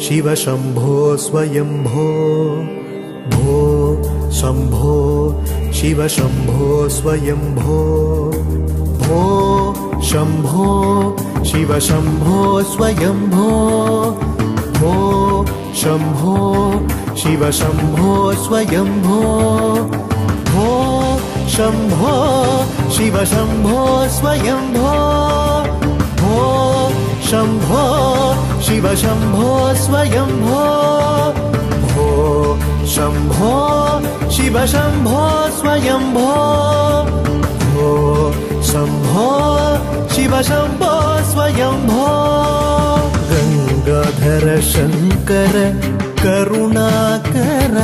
शिव शम्भो स्वयंभो भो शम्भो शिव शम्भो स्वयंभो भो शम्भो शिव शम्भो स्वयंभो भो शम्भो शिव शम्भो स्वयंभो भो शम्भो शिव शम्भो स्वयंभो भो शम्भो शिव शम्भो स्वयंभो भो शम्भो शिव शम्भो स्वयंभो भो शम्भो शिव शम्भो स्वयंभो गंगाधर शंकर करुणाकर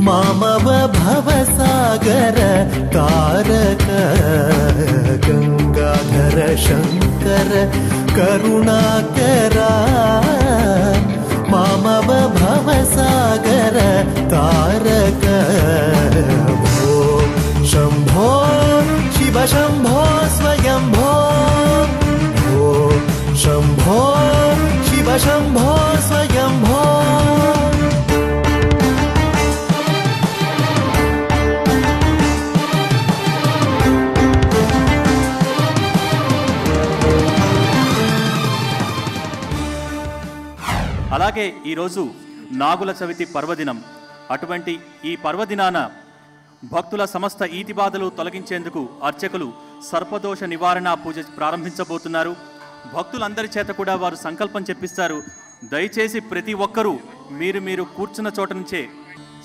मामव भवसागर तारक गंगाधर शंकर करुणाकर मामव भवसागर तारक भो शम्भो शिव शम्भो स्वयंभो भो शम्भो शिव शम्भो स्वयंभो అలాగే ఈరోజు నాగుల చవితి పర్వదినం. అటువంటి ఈ పర్వదినాన భక్తుల సమస్త ఈతి బాధలు తొలగించేందుకు అర్చకులు సర్పదోష నివారణ పూజ ప్రారంభించబోతున్నారు. భక్తులందరి చేత కూడా వారు సంకల్పం చెప్పిస్తారు. దయచేసి ప్రతి ఒక్కరూ మీరు కూర్చున్న చోట నుంచే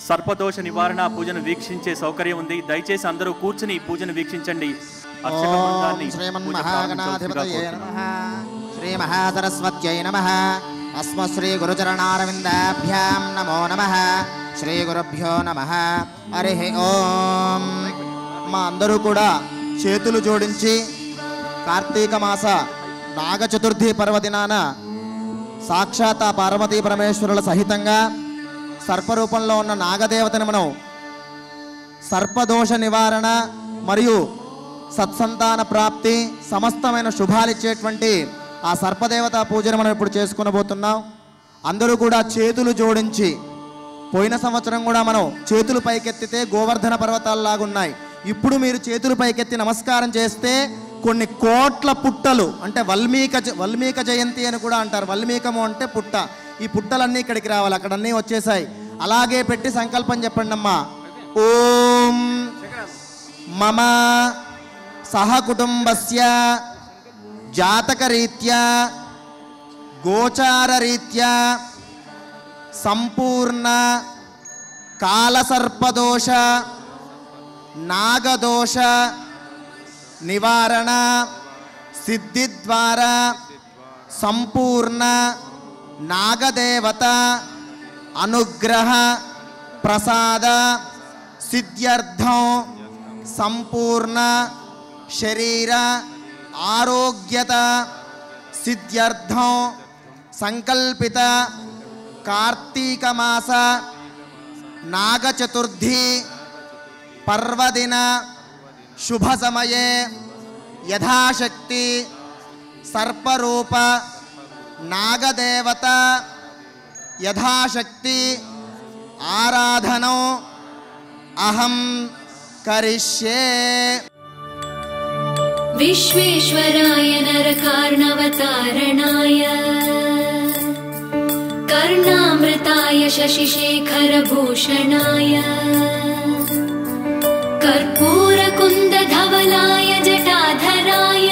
సర్పదోష నివారణ పూజను వీక్షించే సౌకర్యం ఉంది. దయచేసి అందరూ కూర్చుని ఈ పూజను వీక్షించండి. అర్చక బృందాన్ని శ్రీ మహాసరస్వత్యై నమః. అస్మత్ శ్రీ గురుచరణారవిందాభ్యాం నమో నమః. శ్రీ గురుభ్యో నమః. హరి ఓం. మా అందరూ కూడా చేతులు జోడించి కార్తీక మాస నాగ చతుర్థి పర్వదినాన సాక్షాత్ పార్వతీ పరమేశ్వరుల సహితంగా సర్పరూపంలో ఉన్న నాగదేవతని మనం సర్పదోష నివారణ మరియు సత్సంతాన ప్రాప్తి సమస్తమైన శుభాలిచ్చేటువంటి ఆ సర్పదేవత పూజను మనం ఇప్పుడు చేసుకునబోతున్నాం. అందరూ కూడా చేతులు జోడించి, పోయిన సంవత్సరం కూడా మనం చేతులు పైకెత్తితే గోవర్ధన పర్వతాల్లాగున్నాయి. ఇప్పుడు మీరు చేతులు పైకెత్తి నమస్కారం చేస్తే కొన్ని కోట్ల పుట్టలు, అంటే వల్మీక జయంతి అని కూడా అంటారు. వల్మీకము అంటే పుట్ట. ఈ పుట్టలన్నీ ఇక్కడికి రావాలి. అక్కడన్నీ వచ్చేసాయి. అలాగే పెట్టి సంకల్పం చెప్పండి అమ్మా. ఓం మమ సహకుటుంబస్య జాతకరీత్యా గోచారరీత్యా సంపూర్ణ కాలసర్పదోష నాగదోష నివారణ సిద్ధి ద్వారా సంపూర్ణ నాగదేవత అనుగ్రహ ప్రసాద సిద్ధ్యర్థం సంపూర్ణ శరీర ఆరోగ్యత సిద్ధ్యర్థం సంకల్పిత కార్తీక మాస నాగ చతుర్థి పర్వదిన శుభ సమయే యథాశక్తి సర్పరూప నాగదేవత యథాశక్తి ఆరాధనో అహం కరిష్యే. विश्वेश्वराय नरकार्णवतारणाय कर्णामृताय शशिशेखरभूषणाय कर्पूरकुन्दधवलाय जटाधराय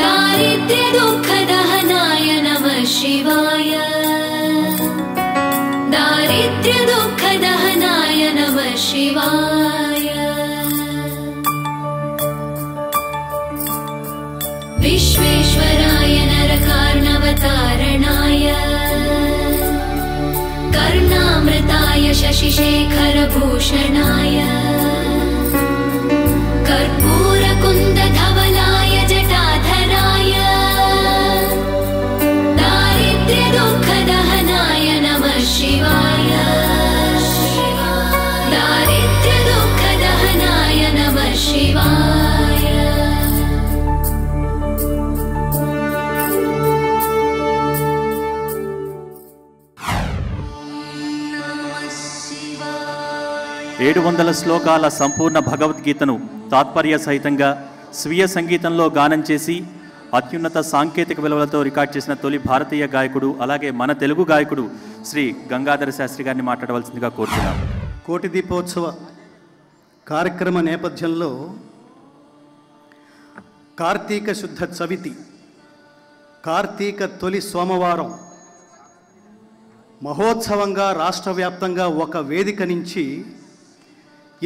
दारिद्र्यदुःखदहनाय नमः शिवाय. दारिद्र्यदुःखदहनाय नमः शिवाय. विश्वेश्वराय नरकार्णवतारणाय कर्णामृताय शशिशेखरभूषणाय कर्पूरकुन्दधवलाय जटाधराय दारिद्र्यदुःखदहनाय नमः शिवाय. दारिद्र्यदुःख 700 శ్లోకాల సంపూర్ణ భగవద్గీతను తాత్పర్య సహితంగా స్వీయ సంగీతంలో గానం చేసి అత్యున్నత సాంకేతిక విలువలతో రికార్డ్ చేసిన తొలి భారతీయ గాయకుడు, అలాగే మన తెలుగు గాయకుడు శ్రీ గంగాధర శాస్త్రి గారిని మాట్లాడవలసిందిగా కోరుతున్నాం. కోటి దీపోత్సవ కార్యక్రమ నేపథ్యంలో కార్తీక శుద్ధ చవితి, కార్తీక తొలి సోమవారం మహోత్సవంగా రాష్ట్ర వ్యాప్తంగా ఒక వేదిక నుంచి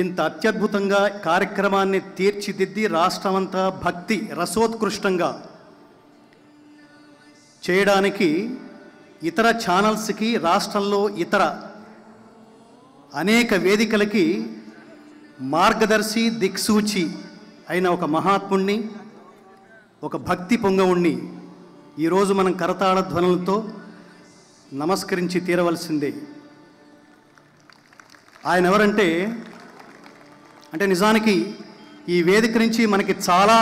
ఇంత అత్యద్భుతంగా కార్యక్రమాన్ని తీర్చిదిద్ది రాష్ట్రమంతా భక్తి రసోత్కృష్టంగా చేయడానికి ఇతర ఛానల్స్కి, రాష్ట్రంలో ఇతర అనేక వేదికలకి మార్గదర్శి దిక్సూచి అయిన ఒక మహాత్ముణ్ణి, ఒక భక్తి పొంగవుణ్ణి ఈరోజు మనం కరతాళ ధ్వనులతో నమస్కరించి తీరవలసిందే. ఆయన ఎవరంటే నిజానికి ఈ వేదిక నుంచి మనకి చాలా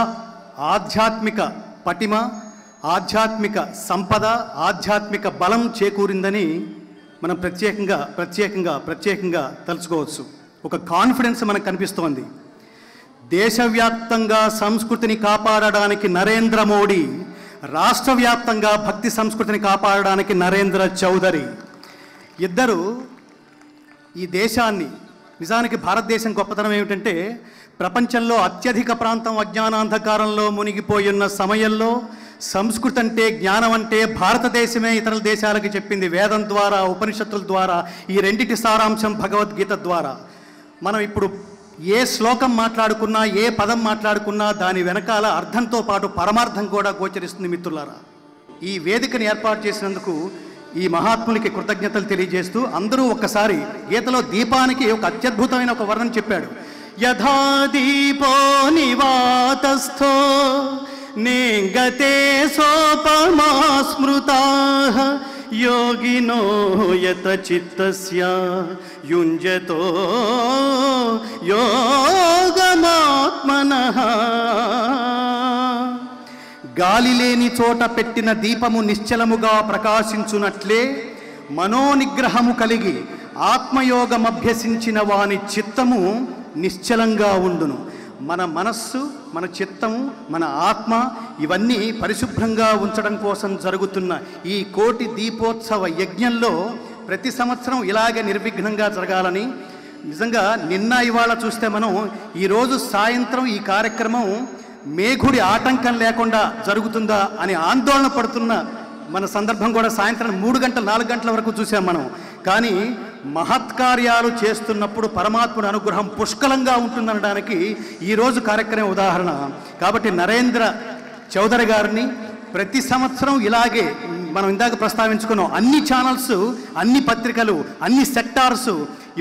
ఆధ్యాత్మిక పటిమ, ఆధ్యాత్మిక సంపద, ఆధ్యాత్మిక బలం చేకూరిందని మనం ప్రత్యేకంగా తలుచుకోవచ్చు. ఒక కాన్ఫిడెన్స్ మనకు కనిపిస్తోంది. దేశవ్యాప్తంగా సంస్కృతిని కాపాడడానికి నరేంద్ర మోడీ, రాష్ట్ర వ్యాప్తంగా భక్తి సంస్కృతిని కాపాడడానికి నరేంద్ర చౌదరి ఇద్దరు ఈ దేశాన్ని, నిజానికి భారతదేశం గొప్పతనం ఏమిటంటే ప్రపంచంలో అత్యధిక ప్రాంతం అజ్ఞానాంధకారంలో మునిగిపోయున్న సమయంలో సంస్కృతి అంటే, జ్ఞానం అంటే భారతదేశమే ఇతర దేశాలకు చెప్పింది. వేదం ద్వారా, ఉపనిషత్తుల ద్వారా, ఈ రెండిటి సారాంశం భగవద్గీత ద్వారా. మనం ఇప్పుడు ఏ శ్లోకం మాట్లాడుకున్నా, ఏ పదం మాట్లాడుకున్నా దాని వెనకాల అర్థంతో పాటు పరమార్థం కూడా గోచరిస్తుంది. మిత్రులారా, ఈ వేదికను ఏర్పాటు చేసినందుకు ఈ మహాత్ములకి కృతజ్ఞతలు తెలియజేస్తూ అందరూ ఒక్కసారి గీతలో దీపానికి ఒక అత్యద్భుతమైన ఒక వర్ణన చెప్పాడు. యథా దీపో నివాతస్థో నేంగతే సోపమా స్మృతాః యోగినో యత చిత్తస్య యుంజతో యోగమాత్మనః. గాలి లేని చోట పెట్టిన దీపము నిశ్చలముగా ప్రకాశించునట్లే మనోనిగ్రహము కలిగి ఆత్మయోగమభ్యసించిన వాని చిత్తము నిశ్చలంగా ఉండును. మన మనస్సు, మన చిత్తము, మన ఆత్మ ఇవన్నీ పరిశుభ్రంగా ఉంచడం కోసం జరుగుతున్న ఈ కోటి దీపోత్సవ యజ్ఞంలో ప్రతి సంవత్సరం ఇలాగే నిర్విఘ్నంగా జరగాలని, నిజంగా నిన్న ఇవాళ చూస్తే మనం ఈరోజు సాయంత్రం ఈ కార్యక్రమం మేఘుడి ఆటంకం లేకుండా జరుగుతుందా అని ఆందోళన పడుతున్న మన సందర్భం కూడా సాయంత్రం 3 గంటలు 4 గంటల వరకు చూసాం మనం. కానీ మహత్కార్యాలు చేస్తున్నప్పుడు పరమాత్ముడి అనుగ్రహం పుష్కలంగా ఉంటుందనడానికి ఈరోజు కార్యక్రమం ఉదాహరణ. కాబట్టి నరేంద్ర చౌదరి గారిని ప్రతి సంవత్సరం ఇలాగే మనం ఇందాక ప్రస్తావించుకున్నాం, అన్ని ఛానల్స్, అన్ని పత్రికలు, అన్ని సెక్టార్స్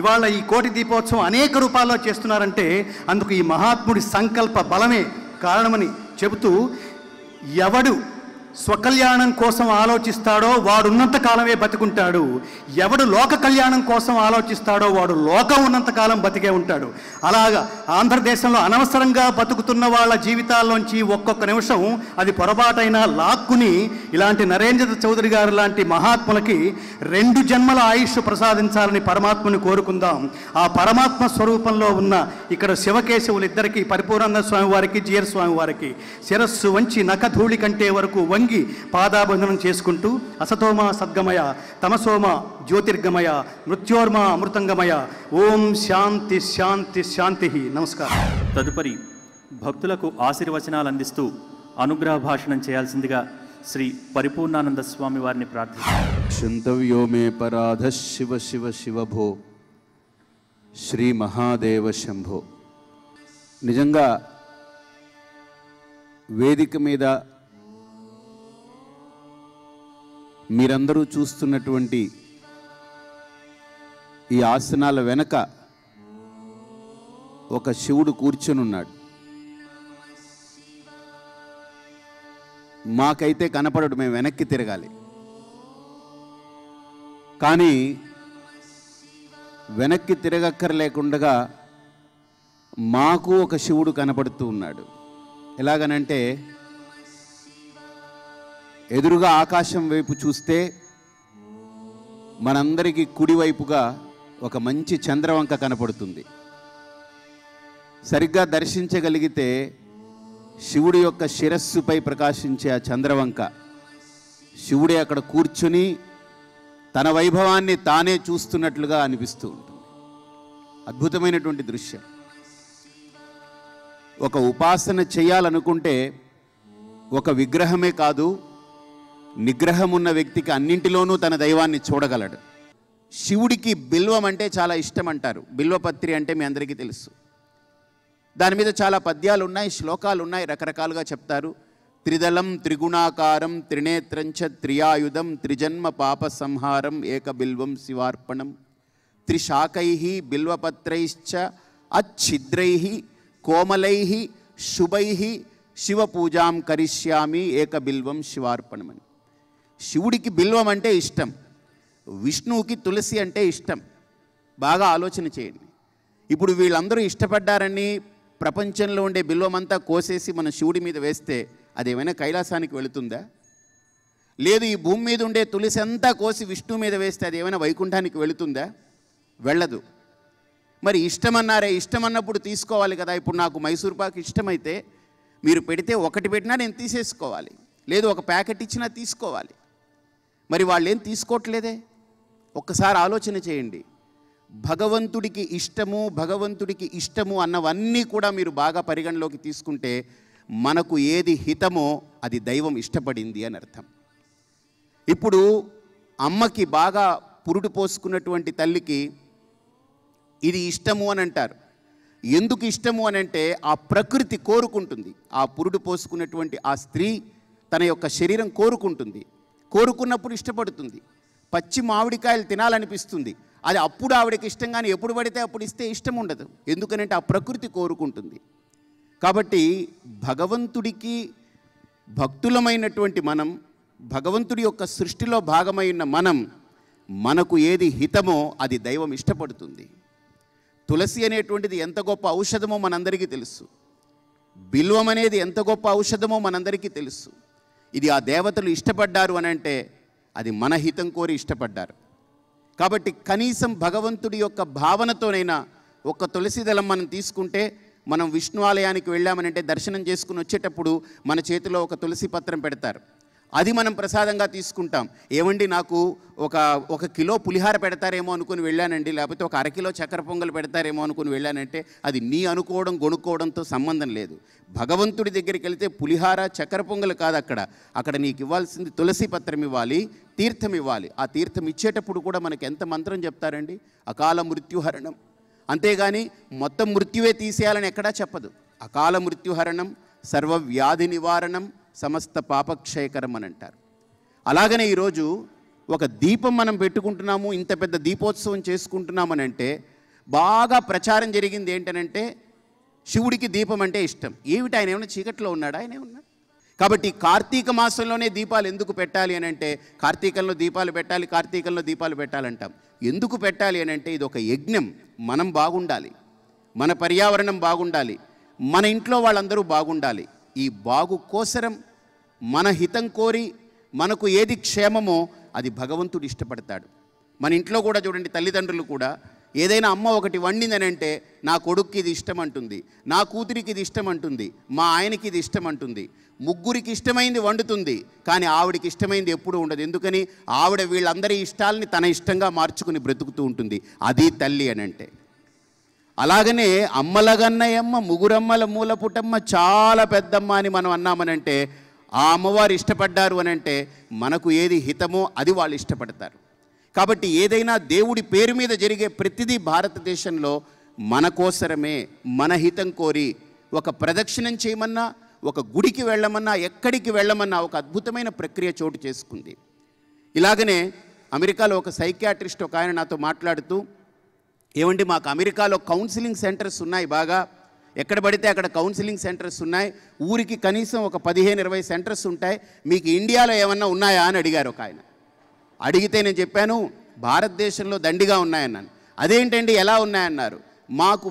ఇవాళ ఈ కోటి దీపోత్సవం అనేక రూపాల్లో చేస్తున్నారంటే అందుకు ఈ మహాత్ముడి సంకల్ప బలమే కారణమని చెబుతూ, ఎవడు స్వకల్యాణం కోసం ఆలోచిస్తాడో వాడు ఉన్నంత కాలమే బతికుంటాడు, ఎవడు లోక కళ్యాణం కోసం ఆలోచిస్తాడో వాడు లోకం ఉన్నంతకాలం బతికే ఉంటాడు. అలాగా ఆంధ్రదేశంలో అనవసరంగా బతుకుతున్న వాళ్ళ జీవితాల్లోంచి ఒక్కొక్క నిమిషం అది పొరపాటైనా లాక్కుని ఇలాంటి నరేంద్ర చౌదరి గారు లాంటి మహాత్ములకి 2 జన్మల ఆయుష్ ప్రసాదించాలని పరమాత్మని కోరుకుందాం. ఆ పరమాత్మ స్వరూపంలో ఉన్న ఇక్కడ శివకేశవులు ఇద్దరికి, పరిపూర్ణానంద స్వామి వారికి, జిఆర్ స్వామి వారికి శిరస్సు వంచి నఖధూళి కంటే వరకు వంగి పాదాబంధనం చేసుకుంటూ అసతోమ సద్గమయ, తమసోమ జ్యోతిర్గమయ, మృత్యోర్మ అమృతంగమయ. ఓం శాంతి శాంతి శాంతి. నమస్కారం. తదుపరి భక్తులకు ఆశీర్వచనాలు అందిస్తూ అనుగ్రహ భాషణం చేయాల్సిందిగా శ్రీ పరిపూర్ణానంద స్వామి వారిని ప్రార్థిస్తున్నాను. క్షంతవ్యో మే పరాధ శివ శివ శివ భో శ్రీ మహాదేవ శంభో. నిజంగా వేదిక మీద మీరందరూ చూస్తున్నటువంటి ఈ ఆసనాల వెనక ఒక శివుడు కూర్చొనున్నాడు. మాకైతే కనపడడు, మేము వెనక్కి తిరగాలి. కానీ వెనక్కి తిరగక్కర్లేకుండా మాకు ఒక శివుడు కనపడుతూ ఉన్నాడు. ఎలాగనంటే ఎదురుగా ఆకాశం వైపు చూస్తే మనందరికీ కుడివైపుగా ఒక మంచి చంద్రవంక కనపడుతుంది. సరిగ్గా దర్శించగలిగితే శివుడి యొక్క శిరస్సుపై ప్రకాశించే ఆ చంద్రవంక, శివుడే అక్కడ కూర్చుని తన వైభవాన్ని తానే చూస్తున్నట్లుగా అనిపిస్తూ ఉంటుంది. అద్భుతమైనటువంటి దృశ్యం. ఒక ఉపాసన చేయాలనుకుంటే ఒక విగ్రహమే కాదు, నిగ్రహం ఉన్న వ్యక్తికి అన్నింటిలోనూ తన దైవాన్ని చూడగలడు. శివుడికి బిల్వం అంటే చాలా ఇష్టం అంటారు. బిల్వపత్రి అంటే మీ అందరికీ తెలుసు. దాని మీద చాలా పద్యాలు ఉన్నాయి, శ్లోకాలు ఉన్నాయి, రకరకాలుగా చెప్తారు. త్రిదళం త్రిగుణాకారం త్రినేత్రంచ త్రియాయుధం త్రిజన్మ పాప సంహారం ఏక బిల్వం శివార్పణం త్రిశాకై బిల్వపత్రైశ్చ అచ్ఛిద్రై కోమలై శుభై శివపూజాం కరిష్యామి ఏక బిల్వం శివార్పణమని. శివుడికి బిల్వం అంటే ఇష్టం, విష్ణువుకి తులసి అంటే ఇష్టం. బాగా ఆలోచన చేయండి. ఇప్పుడు వీళ్ళందరూ ఇష్టపడ్డారని ప్రపంచంలో ఉండే బిల్వమంతా కోసేసి మన శివుడి మీద వేస్తే అదేమైనా కైలాసానికి వెళుతుందా? లేదు, ఈ భూమి మీద ఉండే తులసి అంతా కోసి విష్ణువు మీద వేస్తే అది ఏమైనా వైకుంఠానికి వెళుతుందా? వెళ్ళదు. మరి ఇష్టమన్నారే, ఇష్టమన్నప్పుడు తీసుకోవాలి కదా. ఇప్పుడు నాకు మైసూర్ పాక్ ఇష్టమైతే మీరు పెడితే ఒకటి పెట్టినా నేను తీసేసుకోవాలి, లేదు ఒక ప్యాకెట్ ఇచ్చినా తీసుకోవాలి. మరి వాళ్ళు ఏం తీసుకోవట్లేదే. ఒక్కసారి ఆలోచన చేయండి. భగవంతుడికి ఇష్టము అన్నవన్నీ కూడా మీరు బాగా పరిగణలోకి తీసుకుంటే మనకు ఏది హితమో అది దైవం ఇష్టపడింది అని అర్థం. ఇప్పుడు అమ్మకి బాగా పురుడు పోసుకున్నటువంటి తల్లికి ఇది ఇష్టము అని అంటారు. ఎందుకు ఇష్టము అని అంటే ఆ ప్రకృతి కోరుకుంటుంది. ఆ పురుడు పోసుకున్నటువంటి ఆ స్త్రీ తన యొక్క శరీరం కోరుకుంటుంది. కోరుకున్నప్పుడు ఇష్టపడుతుంది. పచ్చి మామిడికాయలు తినాలనిపిస్తుంది. అది అప్పుడు ఆవిడకి ఇష్టం, కానీ ఎప్పుడు పడితే అప్పుడు ఇస్తే ఇష్టం ఉండదు. ఎందుకనంటే ఆ ప్రకృతి కోరుకుంటుంది. కాబట్టి భగవంతుడికి భక్తులమైనటువంటి మనం, భగవంతుడి యొక్క సృష్టిలో భాగమైన మనం, మనకు ఏది హితమో అది దైవం ఇష్టపడుతుంది. తులసి అనేటువంటిది ఎంత గొప్ప ఔషధమో మనందరికీ తెలుసు. బిల్వం అనేది ఎంత గొప్ప ఔషధమో మనందరికీ తెలుసు. ఇది ఆ దేవతలు ఇష్టపడ్డారు అని అంటే అది మన హితం కోరి ఇష్టపడ్డారు. కాబట్టి కనీసం భగవంతుడి యొక్క భావనతోనైనా ఒక తులసి దళం మనం తీసుకుంటే, మనం విష్ణు ఆలయానికి వెళ్ళామనంటే దర్శనం చేసుకుని వచ్చేటప్పుడు మన చేతిలో ఒక తులసి పత్రం పెడతారు. అది మనం ప్రసాదంగా తీసుకుంటాం. ఏమండి నాకు ఒక కిలో పులిహార పెడతారేమో అనుకుని వెళ్ళానండి, లేకపోతే ఒక అరకిలో చక్కెర పొంగలు పెడతారేమో అనుకుని వెళ్ళానంటే అది నీ అనుకోవడం గొనుక్కోవడంతో సంబంధం లేదు. భగవంతుడి దగ్గరికి వెళ్తే పులిహార చక్కెర పొంగలు కాదు, అక్కడ నీకు ఇవ్వాల్సింది తులసి పత్రం ఇవ్వాలి, తీర్థం ఇవ్వాలి. ఆ తీర్థం ఇచ్చేటప్పుడు కూడా మనకి ఎంత మంత్రం చెప్తారండి, అకాల మృత్యుహరణం. అంతేగాని మొత్తం మృత్యువే తీసేయాలని ఎక్కడా చెప్పదు. అకాల మృత్యుహరణం, సర్వవ్యాధి నివారణం, సమస్త పాపక్షయకరం అని అంటారు. అలాగనే ఈరోజు ఒక దీపం మనం పెట్టుకుంటున్నాము, ఇంత పెద్ద దీపోత్సవం చేసుకుంటున్నామని అంటే బాగా ప్రచారం జరిగింది ఏంటనంటే శివుడికి దీపం అంటే ఇష్టం. ఏమిటి, ఆయన ఏమైనా చీకట్లో ఉన్నాడా? ఆయన ఏమన్నా? కాబట్టి కార్తీక మాసంలోనే దీపాలు ఎందుకు పెట్టాలి అని అంటే కార్తీకంలో దీపాలు పెట్టాలి, కార్తీకంలో దీపాలు పెట్టాలంటాం. ఎందుకు పెట్టాలి అని అంటే ఇది ఒక యజ్ఞం. మనం బాగుండాలి, మన పర్యావరణం బాగుండాలి, మన ఇంట్లో వాళ్ళందరూ బాగుండాలి. ఈ బాగు కోసరం మన హితం కోరి మనకు ఏది క్షేమమో అది భగవంతుడు ఇష్టపడతాడు. మన ఇంట్లో కూడా చూడండి, తల్లిదండ్రులు కూడా ఏదైనా అమ్మ ఒకటి వండిందని అంటే నా కొడుక్కి ఇది ఇష్టం అంటుంది, నా కూతురికి ఇది ఇష్టం అంటుంది, మా ఆయనకి ఇది ఇష్టం అంటుంది. ముగ్గురికి ఇష్టమైంది వండుతుంది, కానీ ఆవిడికి ఇష్టమైంది ఎప్పుడూ ఉండదు. ఎందుకని? ఆవిడ వీళ్ళందరి ఇష్టాలని తన ఇష్టంగా మార్చుకుని బ్రతుకుతూ ఉంటుంది. అది తల్లి అని అంటే. అలాగనే అమ్మలగన్నయమ్మ ముగురమ్మల మూల పుట్టమ్మ చాలా పెద్దమ్మ అని మనం అన్నామనంటే ఆ అమ్మవారు ఇష్టపడ్డారు అని అంటే మనకు ఏది హితమో అది వాళ్ళు ఇష్టపడతారు. కాబట్టి ఏదైనా దేవుడి పేరు మీద జరిగే ప్రతిదీ భారతదేశంలో మన కోసరమే, మన హితం కోరి ఒక ప్రదక్షిణం చేయమన్నా, ఒక గుడికి వెళ్ళమన్నా, ఎక్కడికి వెళ్ళమన్నా ఒక అద్భుతమైన ప్రక్రియ చోటు చేసుకుంది. ఇలాగనే అమెరికాలో ఒక సైకియాట్రిస్ట్ ఒక ఆయన నాతో మాట్లాడుతూ, ఏమండి మాకు అమెరికాలో కౌన్సిలింగ్ సెంటర్స్ ఉన్నాయి, బాగా ఎక్కడ పడితే అక్కడ కౌన్సిలింగ్ సెంటర్స్ ఉన్నాయి, ఊరికి కనీసం ఒక 15-20 సెంటర్స్ ఉంటాయి, మీకు ఇండియాలో ఏమన్నా ఉన్నాయా అని అడిగారు ఒక ఆయన. అడిగితే నేను చెప్పాను భారతదేశంలో దండిగా ఉన్నాయన్నాను. అదేంటండి ఎలా ఉన్నాయన్నారు.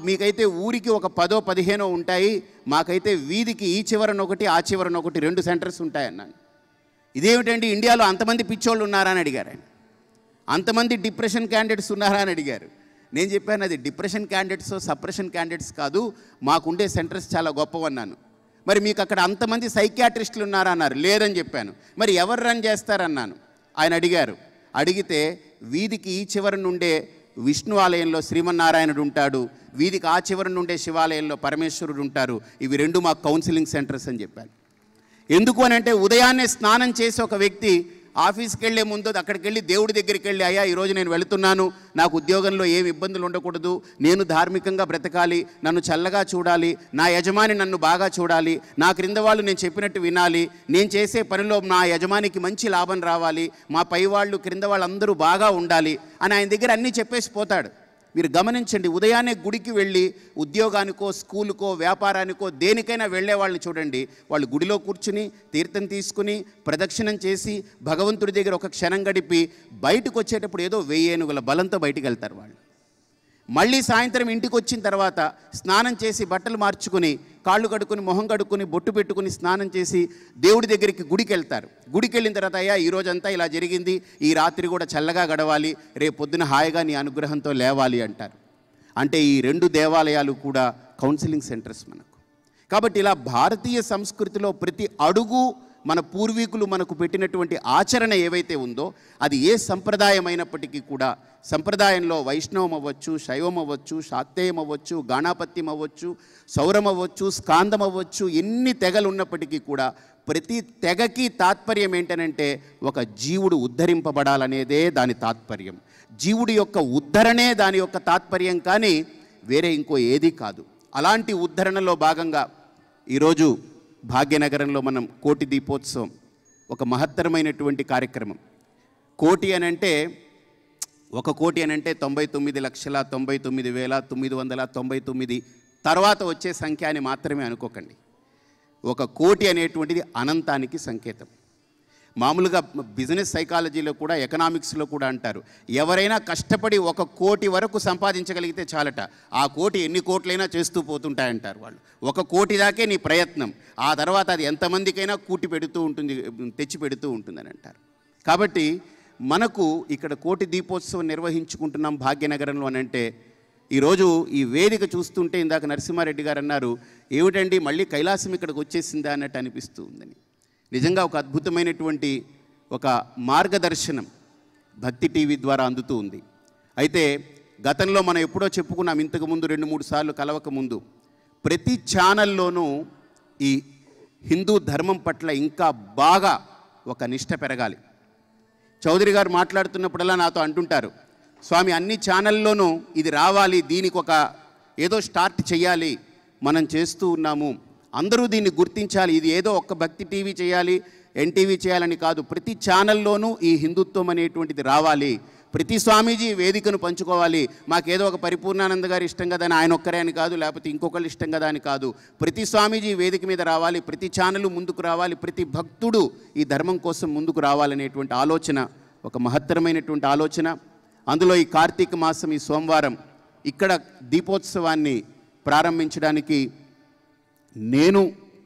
మీకైతే ఊరికి ఒక 10-15 ఉంటాయి, మాకైతే వీధికి ఈ చివరనొకటి ఆ చివరనొకటి 2 సెంటర్స్ ఉంటాయన్నాను. ఇదేమిటండి ఇండియాలో అంతమంది పిచ్చోళ్ళు ఉన్నారా అని అడిగారు ఆయన. అంతమంది డిప్రెషన్ క్యాండిడేట్స్ ఉన్నారా అని అడిగారు. నేను చెప్పాను అది డిప్రెషన్ క్యాండిడేట్స్ సప్రెషన్ క్యాండిడేట్స్ కాదు, మాకుండే సెంటర్స్ చాలా గొప్పవన్నాను. మరి మీకు అక్కడ అంతమంది సైకియాట్రిస్టులు ఉన్నారా అన్నారు. లేదని చెప్పాను. మరి ఎవరు రన్ చేస్తారన్నాను. ఆయన అడిగితే వీధికి ఈ చివరి నుండే విష్ణు ఆలయంలో శ్రీమన్నారాయణుడు ఉంటాడు, వీధికి ఆ చివరి నుండే శివాలయంలో పరమేశ్వరుడు ఉంటారు, ఇవి రెండు మా కౌన్సిలింగ్ సెంటర్స్ అని చెప్పాను. ఎందుకు అని అంటే ఉదయాన్నే స్నానం చేసి ఒక వ్యక్తి ఆఫీస్కి వెళ్ళే ముందు అక్కడికి వెళ్ళి దేవుడి దగ్గరికి వెళ్ళి, అయ్యా ఈరోజు నేను వెళుతున్నాను, నాకు ఉద్యోగంలో ఏమి ఇబ్బందులు ఉండకూడదు, నేను ధార్మికంగా బ్రతకాలి, నన్ను చల్లగా చూడాలి, నా యజమాని నన్ను బాగా చూడాలి, నా క్రింద వాళ్ళు నేను చెప్పినట్టు వినాలి, నేను చేసే పనిలో నా యజమానికి మంచి లాభం రావాలి, మా పై వాళ్ళు క్రింద వాళ్ళందరూ బాగా ఉండాలి అని ఆయన దగ్గర అన్నీ చెప్పేసి పోతాడు. మీరు గమనించండి, ఉదయాన్నే గుడికి వెళ్ళి ఉద్యోగానికో స్కూలుకో వ్యాపారానికో దేనికైనా వెళ్ళే వాళ్ళని చూడండి, వాళ్ళు గుడిలో కూర్చుని తీర్థం తీసుకుని ప్రదక్షిణం చేసి భగవంతుడి దగ్గర ఒక క్షణం గడిపి బయటకు వచ్చేటప్పుడు ఏదో 1000 ఏనుగుల బలంతో బయటికి వెళ్తారు వాళ్ళు. మళ్ళీ సాయంత్రం ఇంటికి వచ్చిన తర్వాత స్నానం చేసి బట్టలు మార్చుకుని కాళ్ళు కడుక్కుని మొహం కడుక్కుని బొట్టు పెట్టుకుని స్నానం చేసి దేవుడి దగ్గరికి గుడికి వెళ్తారు. గుడికి వెళ్ళిన తర్వాత అయ్యా ఈ రోజంతా ఇలా జరిగింది, ఈ రాత్రి కూడా చల్లగా గడవాలి, రేపు పొద్దున హాయిగా నీ అనుగ్రహంతో లేవాలి అంటారు. అంటే ఈ 2 దేవాలయాలు కూడా కౌన్సిలింగ్ సెంటర్స్ మనకు. కాబట్టి ఇలా భారతీయ సంస్కృతిలో ప్రతి అడుగు మన పూర్వీకులు మనకు పెట్టినటువంటి ఆచరణ ఏవైతే ఉందో అది ఏ సంప్రదాయం అయినప్పటికీ కూడా, సంప్రదాయంలో వైష్ణవం అవ్వచ్చు, శైవం అవ్వచ్చు, శాక్తేయం అవ్వచ్చు, గాణాపత్యం అవ్వచ్చు, సౌరం అవ్వచ్చు, స్కాందం అవ్వచ్చు, ఎన్ని తెగలు ఉన్నప్పటికీ కూడా ప్రతి తెగకి తాత్పర్యం ఏంటనంటే ఒక జీవుడు ఉద్ధరింపబడాలనేదే దాని తాత్పర్యం. జీవుడి యొక్క ఉద్ధరణే దాని యొక్క తాత్పర్యం, కానీ వేరే ఇంకో ఏదీ కాదు. అలాంటి ఉద్ధరణలో భాగంగా ఈరోజు భాగ్యనగరంలో మనం కోటి దీపోత్సవం ఒక మహత్తరమైనటువంటి కార్యక్రమం. కోటి అనంటే 99,99,999 తర్వాత వచ్చే సంఖ్య అని మాత్రమే అనుకోకండి. 1 కోటి అనేటువంటిది అనంతానికి సంకేతం. మామూలుగా బిజినెస్ సైకాలజీలో కూడా ఎకనామిక్స్లో కూడా అంటారు, ఎవరైనా కష్టపడి 1 కోటి వరకు సంపాదించగలిగితే చాలట, ఆ కోటి ఎన్ని కోట్లైనా చేస్తూ పోతుంటాయంటారు వాళ్ళు. 1 కోటి దాకే నీ ప్రయత్నం, ఆ తర్వాత అది ఎంతమందికైనా కూటి పెడుతూ ఉంటుంది, తెచ్చి పెడుతూ ఉంటుందని అంటారు. కాబట్టి మనకు ఇక్కడ కోటి దీపోత్సవం నిర్వహించుకుంటున్నాం భాగ్యనగరంలో అని అంటే, ఈరోజు ఈ వేదిక చూస్తుంటే ఇందాక నరసింహారెడ్డి గారు అన్నారు, ఏమిటండి మళ్ళీ కైలాసం ఇక్కడికి వచ్చేసిందా అన్నట్టు అనిపిస్తూ ఉందని. నిజంగా ఒక అద్భుతమైనటువంటి ఒక మార్గదర్శనం భక్తి టీవీ ద్వారా అందుతూ ఉంది. అయితే గతంలో మనం ఎప్పుడో చెప్పుకున్నాం, ఇంతకుముందు 2-3 సార్లు కలవక ముందు, ప్రతి ఛానల్లోనూ ఈ హిందూ ధర్మం పట్ల ఇంకా బాగా ఒక నిష్ట పెరగాలి. చౌదరి గారు మాట్లాడుతున్నప్పుడల్లా నాతో అంటుంటారు, స్వామి అన్ని ఛానల్లోనూ ఇది రావాలి, దీనికి ఒక ఏదో స్టార్ట్ చేయాలి, మనం చేస్తూ ఉన్నాము, అందరూ దీన్ని గుర్తించాలి, ఇది ఏదో ఒక్క భక్తి టీవీ చేయాలి, ఎన్టీవీ చేయాలని కాదు, ప్రతి ఛానల్లోనూ ఈ హిందుత్వం అనేటువంటిది రావాలి, ప్రతి స్వామీజీ వేదికను పంచుకోవాలి, మాకేదో ఒక పరిపూర్ణానంద గారు ఇష్టం కదా అని ఆయన ఒక్కరే అని కాదు, లేకపోతే ఇంకొకళ్ళు ఇష్టం కదా అని కాదు, ప్రతి స్వామీజీ వేదిక మీద రావాలి, ప్రతి ఛానల్ ముందుకు రావాలి, ప్రతి భక్తుడు ఈ ధర్మం కోసం ముందుకు రావాలనేటువంటి ఆలోచన ఒక మహత్తరమైనటువంటి ఆలోచన. అందులో ఈ కార్తీక మాసం ఈ సోమవారం ఇక్కడ దీపోత్సవాన్ని ప్రారంభించడానికి నేను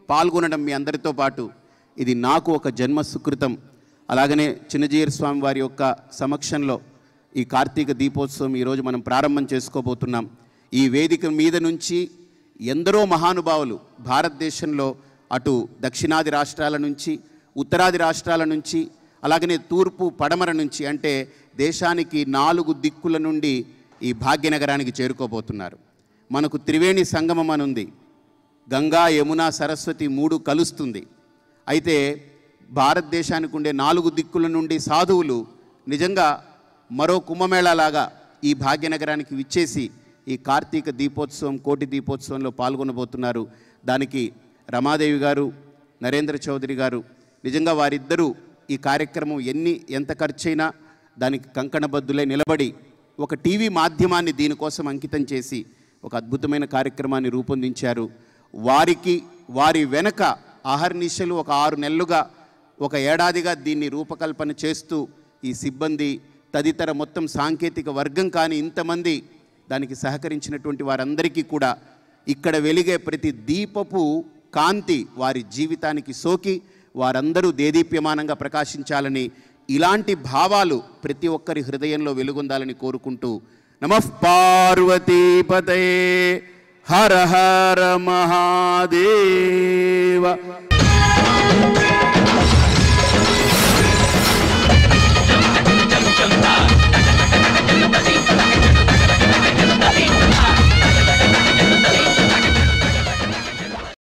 పాల్గొనడం మీ అందరితో పాటు ఇది నాకు ఒక జన్మ సుకృతం. అలాగనే చిన్నజీయర్ స్వామి వారి యొక్క సమక్షంలో ఈ కార్తీక దీపోత్సవం ఈరోజు మనం ప్రారంభం చేసుకోబోతున్నాం. ఈ వేదిక మీద నుంచి ఎందరో మహానుభావులు భారతదేశంలో అటు దక్షిణాది రాష్ట్రాల నుంచి, ఉత్తరాది రాష్ట్రాల నుంచి, అలాగనే తూర్పు పడమర నుంచి, అంటే దేశానికి 4 దిక్కుల నుండి ఈ భాగ్యనగరానికి చేరుకోబోతున్నారు. మనకు త్రివేణి సంగమం అని ఉంది, గంగా యమున సరస్వతి 3 కలుస్తుంది. అయితే భారతదేశానికి ఉండే 4 దిక్కుల నుండి సాధువులు నిజంగా మరో కుంభమేళాలాగా ఈ భాగ్యనగరానికి విచ్చేసి ఈ కార్తీక దీపోత్సవం కోటి దీపోత్సవంలో పాల్గొనబోతున్నారు. దానికి రమాదేవి గారు, నరేంద్ర చౌదరి గారు, నిజంగా వారిద్దరూ ఈ కార్యక్రమం ఎంత ఖర్చైనా దానికి కంకణబద్దులై నిలబడి ఒక టీవీ మాధ్యమాన్ని దీనికోసం అంకితం చేసి ఒక అద్భుతమైన కార్యక్రమాన్ని రూపొందించారు. వారి వెనక అహర్నిశలు ఒక 6 నెలలుగా, ఒక ఏడాదిగా దీన్ని రూపకల్పన చేస్తూ ఈ సిబ్బంది తదితర మొత్తం సాంకేతిక వర్గం కానీ ఇంతమంది దానికి సహకరించినటువంటి వారందరికీ కూడా ఇక్కడ వెలిగే ప్రతి దీపపు కాంతి వారి జీవితానికి సోకి వారందరూ దేదీప్యమానంగా ప్రకాశించాలని, ఇలాంటి భావాలు ప్రతి ఒక్కరి హృదయంలో వెలుగొందాలని కోరుకుంటూ నమః పార్వతీపతయే హర హర మహాదేవ